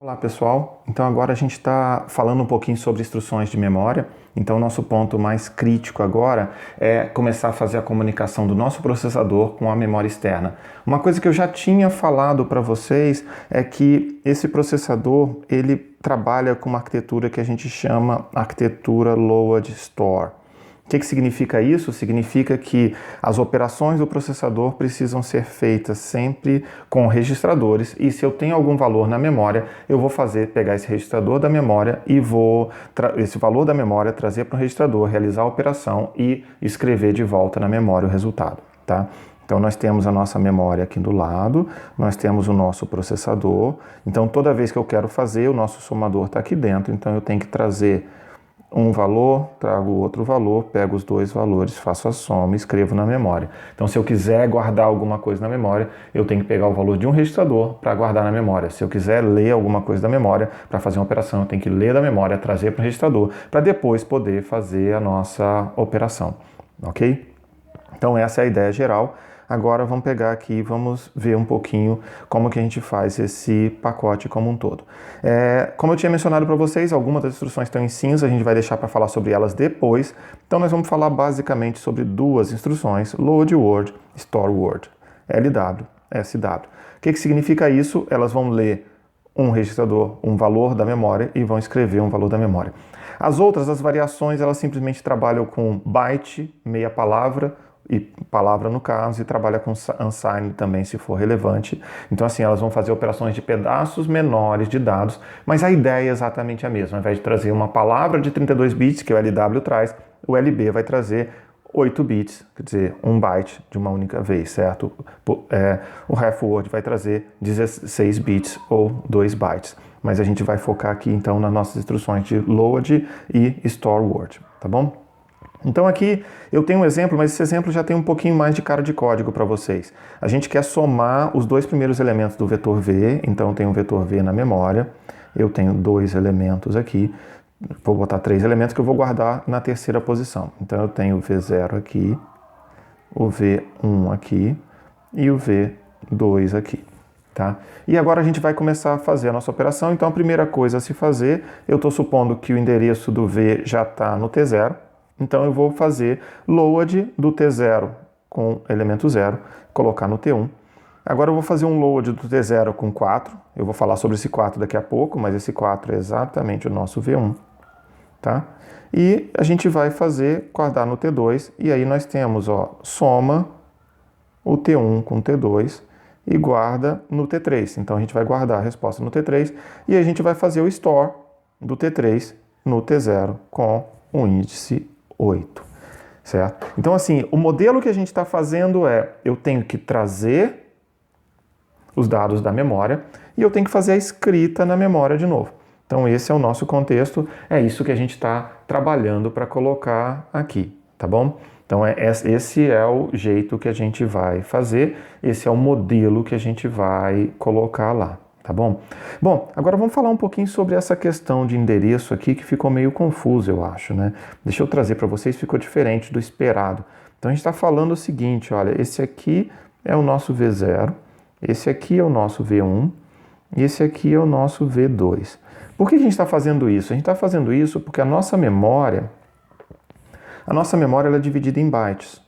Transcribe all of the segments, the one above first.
Olá pessoal, então agora a gente está falando um pouquinho sobre instruções de memória. Então o nosso ponto mais crítico agora é começar a fazer a comunicação do nosso processador com a memória externa. Uma coisa que eu já tinha falado para vocês é que esse processador ele trabalha com uma arquitetura que a gente chama arquitetura Load Store. O que significa isso? Significa que as operações do processador precisam ser feitas sempre com registradores, e se eu tenho algum valor na memória, eu vou pegar esse registrador da memória e vou esse valor da memória trazer para o registrador, realizar a operação e escrever de volta na memória o resultado, tá? Então nós temos a nossa memória aqui do lado, nós temos o nosso processador, então toda vez que eu quero fazer, o nosso somador está aqui dentro, então eu tenho que trazer um valor, trago outro valor, pego os dois valores, faço a soma e escrevo na memória. Então, se eu quiser guardar alguma coisa na memória, eu tenho que pegar o valor de um registrador para guardar na memória. Se eu quiser ler alguma coisa da memória para fazer uma operação, eu tenho que ler da memória, trazer para o registrador, para depois poder fazer a nossa operação, ok? Então, essa é a ideia geral. Agora vamos pegar aqui e vamos ver um pouquinho como que a gente faz esse pacote como um todo. Como eu tinha mencionado para vocês, algumas das instruções estão em cinza, a gente vai deixar para falar sobre elas depois. Então nós vamos falar basicamente sobre duas instruções, Load Word, Store Word, LW, SW. O que significa isso? Elas vão ler um registrador, um valor da memória e vão escrever um valor da memória. As outras, as variações, elas simplesmente trabalham com byte, meia palavra, e palavra no caso, e trabalha com unsigned também, se for relevante. Então, assim, elas vão fazer operações de pedaços menores de dados, mas a ideia é exatamente a mesma. Ao invés de trazer uma palavra de 32 bits, que o LW traz, o LB vai trazer 8 bits, quer dizer, 1 byte de uma única vez, certo? O ref word vai trazer 16 bits ou 2 bytes. Mas a gente vai focar aqui, então, nas nossas instruções de load e store word, tá bom? Então aqui eu tenho um exemplo, mas esse exemplo já tem um pouquinho mais de cara de código para vocês. A gente quer somar os dois primeiros elementos do vetor V, então eu tenho um vetor V na memória, eu tenho dois elementos aqui, vou botar 3 elementos que eu vou guardar na terceira posição. Então eu tenho o V0 aqui, o V1 aqui e o V2 aqui. Tá? E agora a gente vai começar a fazer a nossa operação. Então a primeira coisa a se fazer, eu estou supondo que o endereço do V já está no T0, então eu vou fazer load do T0 com elemento 0, colocar no T1. Agora eu vou fazer um load do T0 com 4, eu vou falar sobre esse 4 daqui a pouco, mas esse 4 é exatamente o nosso V1. Tá? E a gente vai guardar no T2, e aí nós temos, soma o T1 com o T2 e guarda no T3. Então a gente vai guardar a resposta no T3 e a gente vai fazer o store do T3 no T0 com o índice 8, certo? Então, assim, o modelo que a gente está fazendo eu tenho que trazer os dados da memória e eu tenho que fazer a escrita na memória de novo. Então, esse é o nosso contexto, é isso que a gente está trabalhando para colocar aqui, tá bom? Então, esse é o jeito que a gente vai fazer, esse é o modelo que a gente vai colocar lá. Tá bom? Bom, agora vamos falar um pouquinho sobre essa questão de endereço aqui que ficou meio confuso, eu acho, né? Deixa eu trazer para vocês, ficou diferente do esperado. Então a gente está falando o seguinte, olha, esse aqui é o nosso V0, esse aqui é o nosso V1 e esse aqui é o nosso V2. Por que a gente está fazendo isso? A gente está fazendo isso porque a nossa memória ela é dividida em bytes.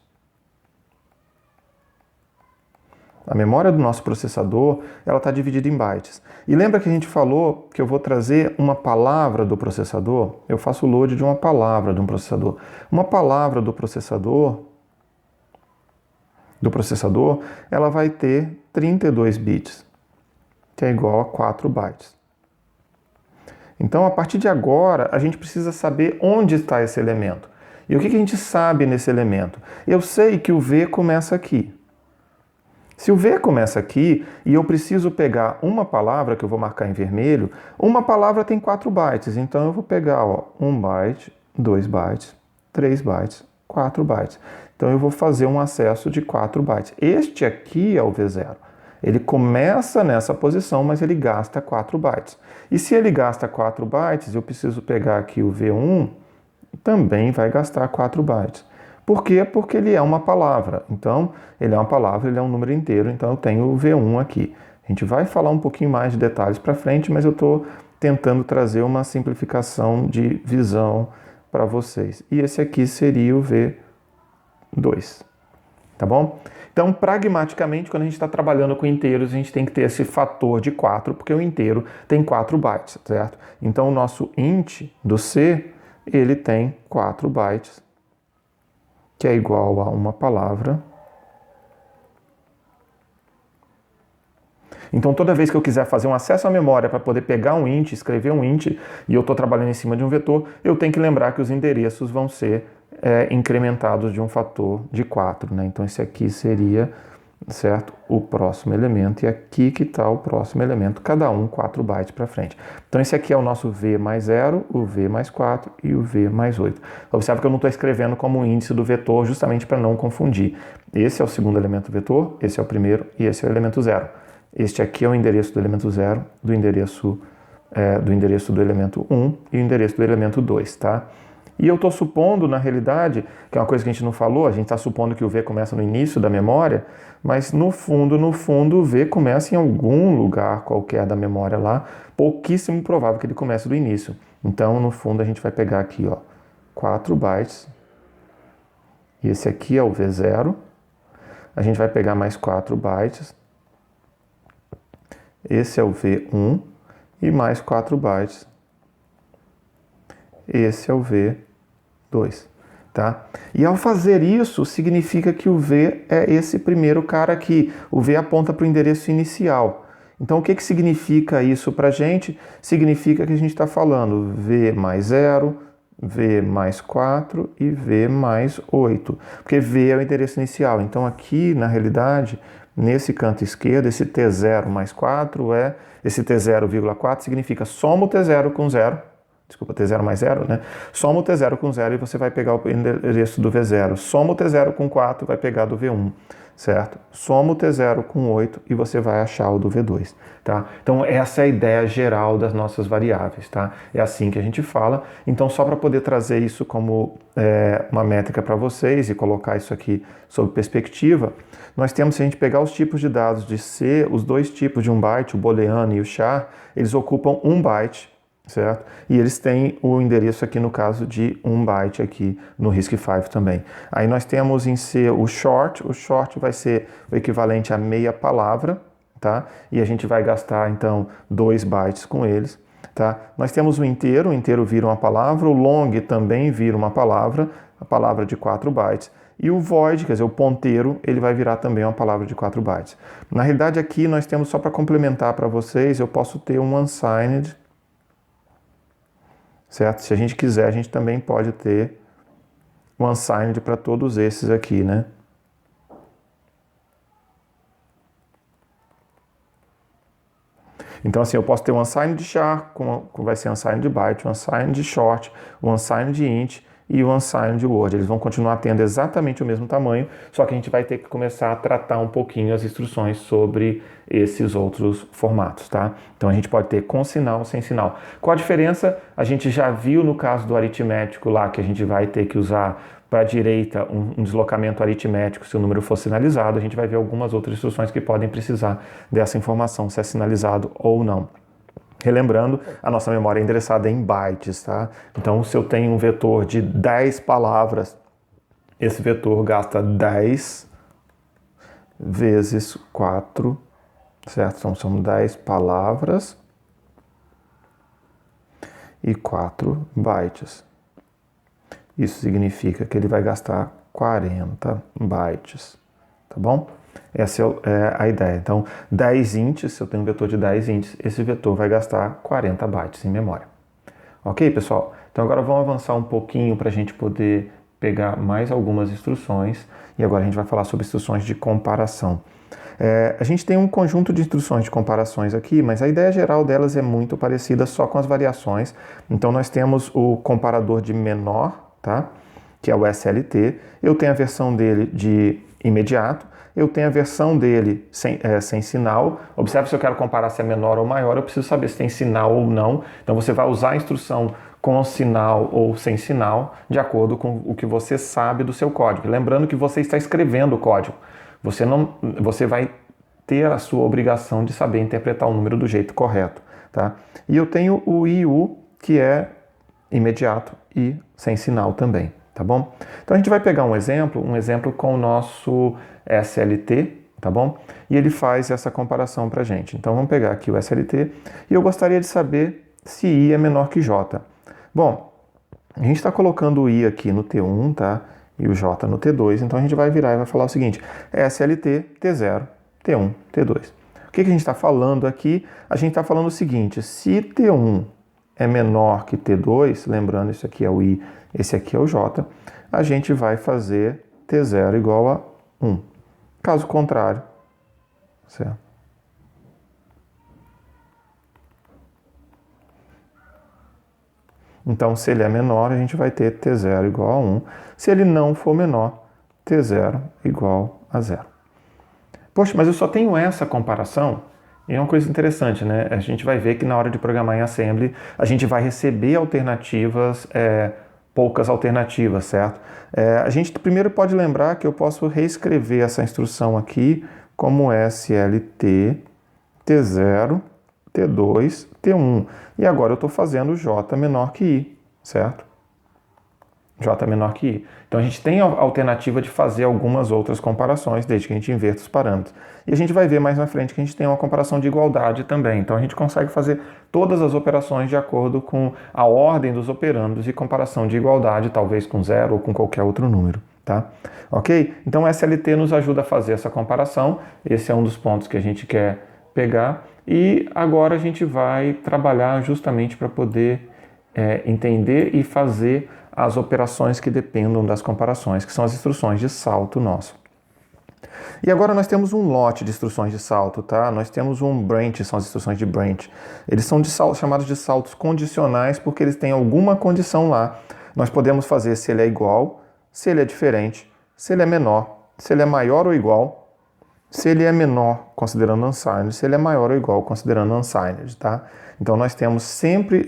A memória do nosso processador, ela está dividida em bytes. E lembra que a gente falou que eu vou trazer uma palavra do processador? Eu faço o load de uma palavra de um processador. Uma palavra do processador, ela vai ter 32 bits, que é igual a 4 bytes. Então, a partir de agora, a gente precisa saber onde está esse elemento. E o que a gente sabe nesse elemento? Eu sei que o V começa aqui. Se o V começa aqui e eu preciso pegar uma palavra que eu vou marcar em vermelho, uma palavra tem 4 bytes, então eu vou pegar 1 byte, 2 bytes, 3 bytes, 4 bytes. Então eu vou fazer um acesso de 4 bytes. Este aqui é o V0. Ele começa nessa posição, mas ele gasta 4 bytes. E se ele gasta 4 bytes, eu preciso pegar aqui o V1, também vai gastar 4 bytes. Por quê? Porque ele é uma palavra. Então, ele é uma palavra, ele é um número inteiro, então eu tenho o V1 aqui. gente vai falar um pouquinho mais de detalhes para frente, mas eu estou tentando trazer uma simplificação de visão para vocês. E esse aqui seria o V2, tá bom? Então, pragmaticamente, quando a gente está trabalhando com inteiros, a gente tem que ter esse fator de 4, porque o inteiro tem 4 bytes, certo? Então, o nosso int do C, ele tem 4 bytes, que é igual a uma palavra. Então, toda vez que eu quiser fazer um acesso à memória para poder pegar um int, escrever um int, e eu estou trabalhando em cima de um vetor, eu tenho que lembrar que os endereços vão ser incrementados de um fator de 4, né? Então, esse aqui seria, certo, o próximo elemento, e aqui que está o próximo elemento, cada um 4 bytes para frente. Então, esse aqui é o nosso V mais 0, o V mais 4 e o V mais 8. Observe que eu não estou escrevendo como índice do vetor, justamente para não confundir. Esse é o segundo elemento do vetor, esse é o primeiro e esse é o elemento 0. Este aqui é o endereço do elemento 0, do endereço do elemento 1 e o endereço do elemento 2, tá? E eu estou supondo, na realidade, que é uma coisa que a gente não falou, a gente está supondo que o V começa no início da memória, mas no fundo, o V começa em algum lugar qualquer da memória lá, pouquíssimo provável que ele comece do início. Então, no fundo, a gente vai pegar aqui, ó, 4 bytes, e esse aqui é o V0, a gente vai pegar mais 4 bytes, esse é o V1, e mais 4 bytes, esse é o V2, tá? E ao fazer isso, significa que o V é esse primeiro cara aqui. O V aponta para o endereço inicial. Então, o que significa isso para a gente? Significa que a gente está falando V mais 0, V mais 4 e V mais 8. Porque V é o endereço inicial. Então, aqui, na realidade, nesse canto esquerdo, esse T0 mais 4 esse T0,4 significa soma o T0 com 0, desculpa, T0 mais 0, né? Soma o T0 com 0 e você vai pegar o endereço do V0. Soma o T0 com 4 e vai pegar do V1, certo? Soma o T0 com 8 e você vai achar o do V2, tá? Então, essa é a ideia geral das nossas variáveis, tá? É assim que a gente fala. Então, só para poder trazer isso como uma métrica para vocês e colocar isso aqui sob perspectiva, nós temos, se a gente pegar os tipos de dados de C, os dois tipos de 1 byte, o booleano e o char, eles ocupam 1 byte, certo? E eles têm o endereço aqui no caso de 1 byte aqui no RISC-V também. Aí nós temos em C o short vai ser o equivalente a meia palavra, tá? E a gente vai gastar então 2 bytes com eles, tá? Nós temos o inteiro vira uma palavra, o long também vira uma palavra, a palavra de 4 bytes. E o void, quer dizer, o ponteiro, ele vai virar também uma palavra de 4 bytes. Na realidade aqui nós temos, só para complementar para vocês, eu posso ter um unsigned, certo? Se a gente quiser, a gente também pode ter um unsigned para todos esses aqui, né? Então, assim, eu posso ter um unsigned de char, vai ser um unsigned de byte, um unsigned de short, um unsigned de int e o unsigned de word. Eles vão continuar tendo exatamente o mesmo tamanho, só que a gente vai ter que começar a tratar um pouquinho as instruções sobre esses outros formatos, tá? Então a gente pode ter com sinal, sem sinal. Qual a diferença? A gente já viu no caso do aritmético lá que a gente vai ter que usar para a direita um deslocamento aritmético se o número for sinalizado. A gente vai ver algumas outras instruções que podem precisar dessa informação, se é sinalizado ou não. Relembrando, a nossa memória é endereçada em bytes, tá? Então, se eu tenho um vetor de 10 palavras, esse vetor gasta 10 vezes 4, certo? Então, são 10 palavras e 4 bytes. Isso significa que ele vai gastar 40 bytes, tá bom? Essa é a ideia. Então, 10 ints, se eu tenho um vetor de 10 ints, esse vetor vai gastar 40 bytes em memória. Ok, pessoal? Então, agora vamos avançar um pouquinho para a gente poder pegar mais algumas instruções. E agora a gente vai falar sobre instruções de comparação. A gente tem um conjunto de instruções de comparações aqui, mas a ideia geral delas é muito parecida, só com as variações. Então, nós temos o comparador de menor, tá? Que é o SLT. Eu tenho a versão dele de imediato. Eu tenho a versão dele sem sinal. Observe, se eu quero comparar se é menor ou maior, eu preciso saber se tem sinal ou não. Então você vai usar a instrução com sinal ou sem sinal, de acordo com o que você sabe do seu código. Lembrando que você está escrevendo o código. Você vai ter a sua obrigação de saber interpretar o número do jeito correto, tá? E eu tenho o I e U, que é imediato e sem sinal também, tá bom? Então a gente vai pegar um exemplo com o nosso SLT, tá bom? E ele faz essa comparação pra gente. Então vamos pegar aqui o SLT e eu gostaria de saber se I é menor que J. Bom, a gente está colocando o I aqui no T1, tá? E o J no T2, então a gente vai virar e vai falar o seguinte: SLT, T0, T1, T2. O que a gente está falando aqui? A gente está falando o seguinte: se T1 é menor que T2, lembrando, isso aqui é o I, esse aqui é o J, a gente vai fazer T0 igual a 1. Caso contrário, certo? Então, se ele é menor, a gente vai ter T0 igual a 1. Se ele não for menor, T0 igual a 0. Poxa, mas eu só tenho essa comparação? E é uma coisa interessante, né? A gente vai ver que na hora de programar em Assembly, a gente vai receber alternativas, poucas alternativas, certo? A gente primeiro pode lembrar que eu posso reescrever essa instrução aqui como SLT, T0, T2, T1. E agora eu estou fazendo J menor que I, certo? J menor que I. Então a gente tem a alternativa de fazer algumas outras comparações, desde que a gente inverta os parâmetros. E a gente vai ver mais na frente que a gente tem uma comparação de igualdade também. Então a gente consegue fazer todas as operações de acordo com a ordem dos operandos e comparação de igualdade, talvez com 0 ou com qualquer outro número, tá? Ok? Então o SLT nos ajuda a fazer essa comparação. Esse é um dos pontos que a gente quer pegar. E agora a gente vai trabalhar justamente para poder entender e fazer as operações que dependam das comparações, que são as instruções de salto nosso. E agora nós temos um lote de instruções de salto, tá? Nós temos um branch, são as instruções de branch. Eles são chamados de saltos condicionais porque eles têm alguma condição lá. Nós podemos fazer se ele é igual, se ele é diferente, se ele é menor, se ele é maior ou igual, se ele é menor considerando unsigned, se ele é maior ou igual considerando unsigned, tá? Então nós temos sempre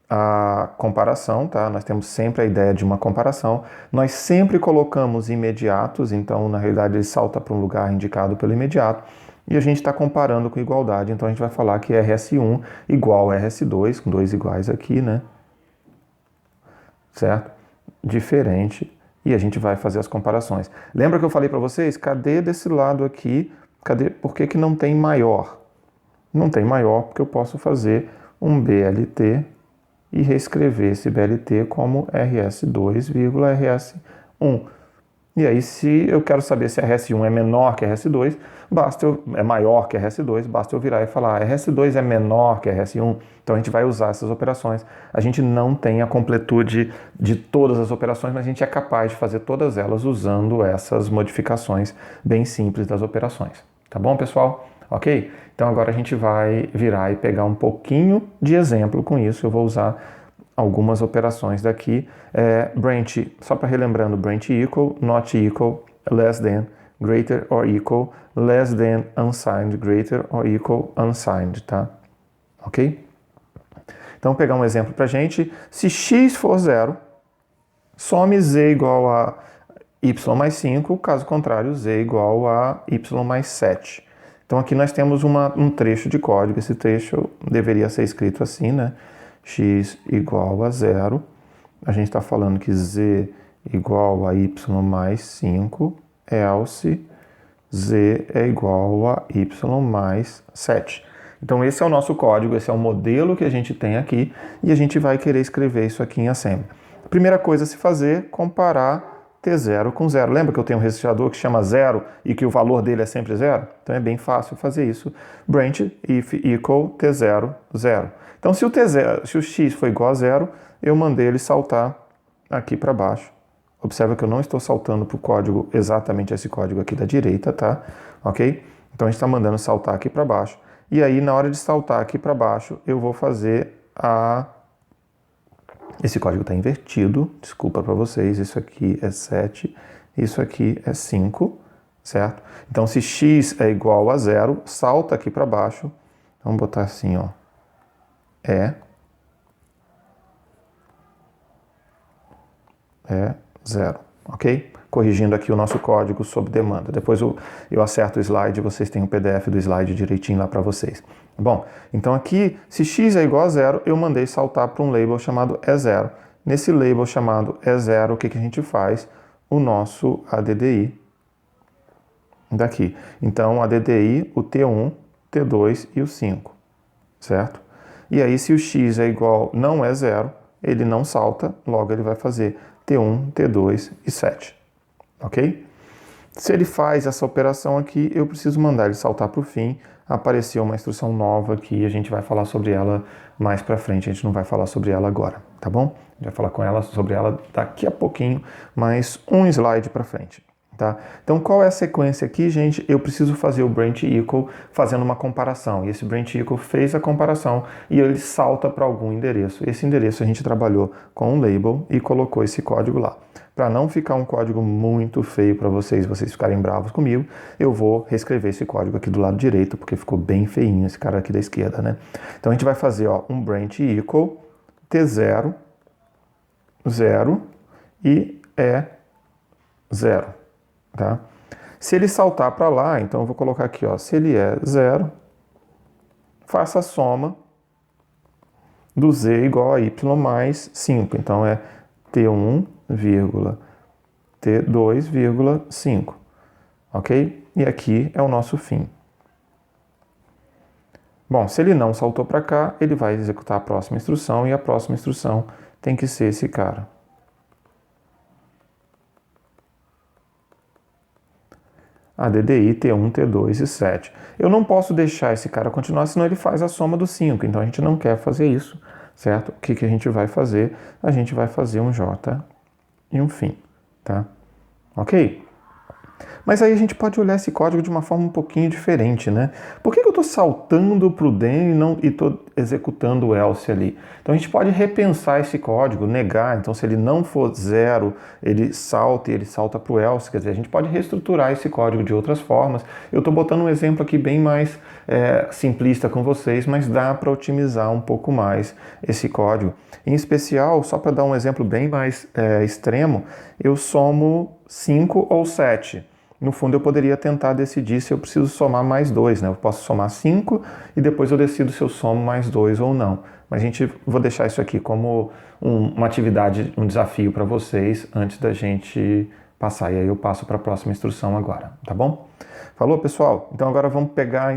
a comparação, tá? Nós temos sempre a ideia de uma comparação. Nós sempre colocamos imediatos, então na realidade ele salta para um lugar indicado pelo imediato e a gente está comparando com igualdade, então a gente vai falar que RS1 igual a RS2, com dois iguais aqui, né? Certo? Diferente, e a gente vai fazer as comparações. Lembra que eu falei para vocês? Cadê desse lado aqui? Por que não tem maior? Não tem maior porque eu posso fazer um BLT e reescrever esse BLT como RS2, RS1. E aí, se eu quero saber se RS1 é menor que RS2, é maior que RS2, basta eu virar e falar RS2 é menor que RS1. Então a gente vai usar essas operações. A gente não tem a completude de todas as operações, mas a gente é capaz de fazer todas elas usando essas modificações bem simples das operações. Tá bom, pessoal? Ok? Então agora a gente vai virar e pegar um pouquinho de exemplo com isso. Eu vou usar algumas operações daqui. Branch, só para relembrando, branch equal, not equal, less than, greater or equal, less than, unsigned, greater or equal, unsigned, tá? Ok? Então, vou pegar um exemplo para a gente. Se x for 0, some z igual a y mais 5, caso contrário, z igual a y mais 7. Então aqui nós temos um trecho de código, esse trecho deveria ser escrito assim, né? X igual a 0, a gente está falando que z igual a y mais 5, else z é igual a y mais 7. Então esse é o nosso código, esse é o modelo que a gente tem aqui e a gente vai querer escrever isso aqui em Assembly. A primeira coisa a se fazer, comparar T0 com 0. Lembra que eu tenho um registrador que chama 0 e que o valor dele é sempre 0? Então é bem fácil fazer isso. Branch if equal T0, 0. Então se o x for igual a 0, eu mandei ele saltar aqui para baixo. Observa que eu não estou saltando para o código, exatamente esse código aqui da direita, tá? Ok? Então a gente está mandando saltar aqui para baixo. E aí na hora de saltar aqui para baixo, eu vou fazer Esse código está invertido, desculpa para vocês, isso aqui é 7, isso aqui é 5, certo? Então, se x é igual a 0, salta aqui para baixo, vamos botar assim, ó, é 0, ok? Corrigindo aqui o nosso código sob demanda. Depois eu acerto o slide, vocês têm o PDF do slide direitinho lá para vocês. Bom, então aqui, se x é igual a 0, eu mandei saltar para um label chamado E0. Nesse label chamado E0, o que a gente faz? O nosso ADDI daqui. Então, ADDI, o T1, T2 e o 5, certo? E aí, se o x é igual, não é 0, ele não salta, logo ele vai fazer T1, T2 e 7, ok? Se ele faz essa operação aqui, eu preciso mandar ele saltar para o fim. Apareceu uma instrução nova aqui, a gente vai falar sobre ela mais para frente, a gente não vai falar sobre ela agora, tá bom? A gente vai falar sobre ela daqui a pouquinho, mais um slide para frente. Tá? Então, qual é a sequência aqui, gente? Eu preciso fazer o branch equal fazendo uma comparação. E esse branch equal fez a comparação e ele salta para algum endereço. Esse endereço a gente trabalhou com um label e colocou esse código lá. Para não ficar um código muito feio para vocês ficarem bravos comigo, eu vou reescrever esse código aqui do lado direito, porque ficou bem feinho esse cara aqui da esquerda, né? Então, a gente vai fazer um branch equal T0, 0 e E0. Tá? Se ele saltar para lá, então eu vou colocar aqui, se ele é 0, faça a soma do z igual a y mais 5. Então é T1, T2, 5. Ok? E aqui é o nosso fim. Bom, se ele não saltou para cá, ele vai executar a próxima instrução e a próxima instrução tem que ser esse cara. ADDI, T1, T2 e 7. Eu não posso deixar esse cara continuar, senão ele faz a soma do 5. Então a gente não quer fazer isso, certo? O que a gente vai fazer? A gente vai fazer um J e um fim, tá? Ok? Mas aí a gente pode olhar esse código de uma forma um pouquinho diferente, né? Por que eu estou saltando para o then e estou executando o else ali? Então a gente pode repensar esse código, negar. Então se ele não for 0, ele salta para o else. Quer dizer, a gente pode reestruturar esse código de outras formas. Eu estou botando um exemplo aqui bem mais simplista com vocês, mas dá para otimizar um pouco mais esse código. Em especial, só para dar um exemplo bem mais extremo, eu somo 5 ou 7. No fundo, eu poderia tentar decidir se eu preciso somar mais 2, né? Eu posso somar 5 e depois eu decido se eu somo mais 2 ou não. Mas vou deixar isso aqui como uma atividade, um desafio para vocês antes da gente passar. E aí eu passo para a próxima instrução agora, tá bom? Falou, pessoal? Então agora vamos pegar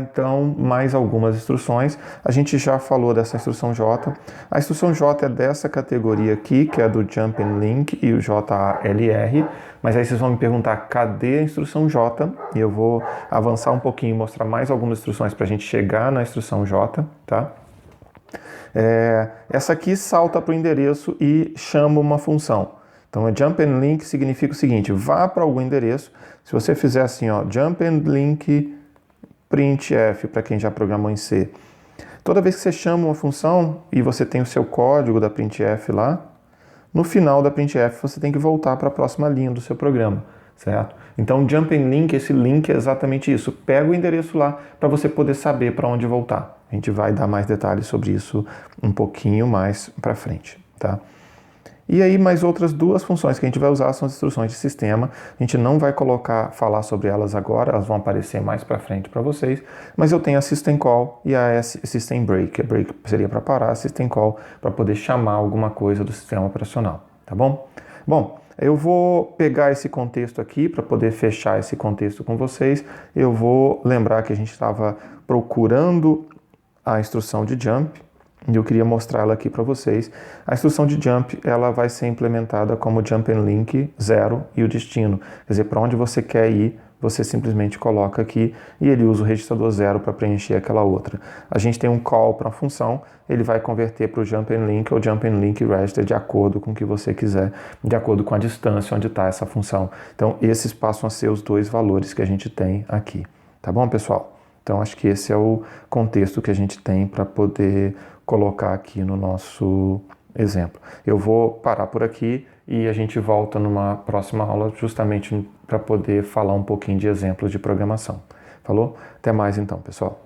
mais algumas instruções. A gente já falou dessa instrução J. A instrução J é dessa categoria aqui, que é do Jump and Link e o JALR. Mas aí vocês vão me perguntar, cadê a instrução J? E eu vou avançar um pouquinho e mostrar mais algumas instruções para a gente chegar na instrução J, tá? Essa aqui salta para o endereço e chama uma função. Então, jump and link significa o seguinte, vá para algum endereço. Se você fizer assim, jump and link printf, para quem já programou em C. Toda vez que você chama uma função e você tem o seu código da printf lá, no final da printf você tem que voltar para a próxima linha do seu programa, certo? Então, jump and link, esse link é exatamente isso. Pega o endereço lá para você poder saber para onde voltar. A gente vai dar mais detalhes sobre isso um pouquinho mais para frente, tá? E aí, mais outras duas funções que a gente vai usar são as instruções de sistema. A gente não vai falar sobre elas agora, elas vão aparecer mais para frente para vocês, mas eu tenho a system call e a system break. A break seria para parar, a system call para poder chamar alguma coisa do sistema operacional, tá bom? Bom, eu vou pegar esse contexto aqui para poder fechar esse contexto com vocês. Eu vou lembrar que a gente estava procurando a instrução de jump, e eu queria mostrar ela aqui para vocês. A instrução de jump, ela vai ser implementada como jump and link 0 e o destino. Quer dizer, para onde você quer ir, você simplesmente coloca aqui e ele usa o registrador 0 para preencher aquela outra. A gente tem um call para a função, ele vai converter para o jump and link ou jump and link register de acordo com o que você quiser, de acordo com a distância onde está essa função. Então, esses passam a ser os dois valores que a gente tem aqui. Tá bom, pessoal? Então, acho que esse é o contexto que a gente tem para poder colocar aqui no nosso exemplo. Eu vou parar por aqui e a gente volta numa próxima aula justamente para poder falar um pouquinho de exemplos de programação. Falou? Até mais então, pessoal.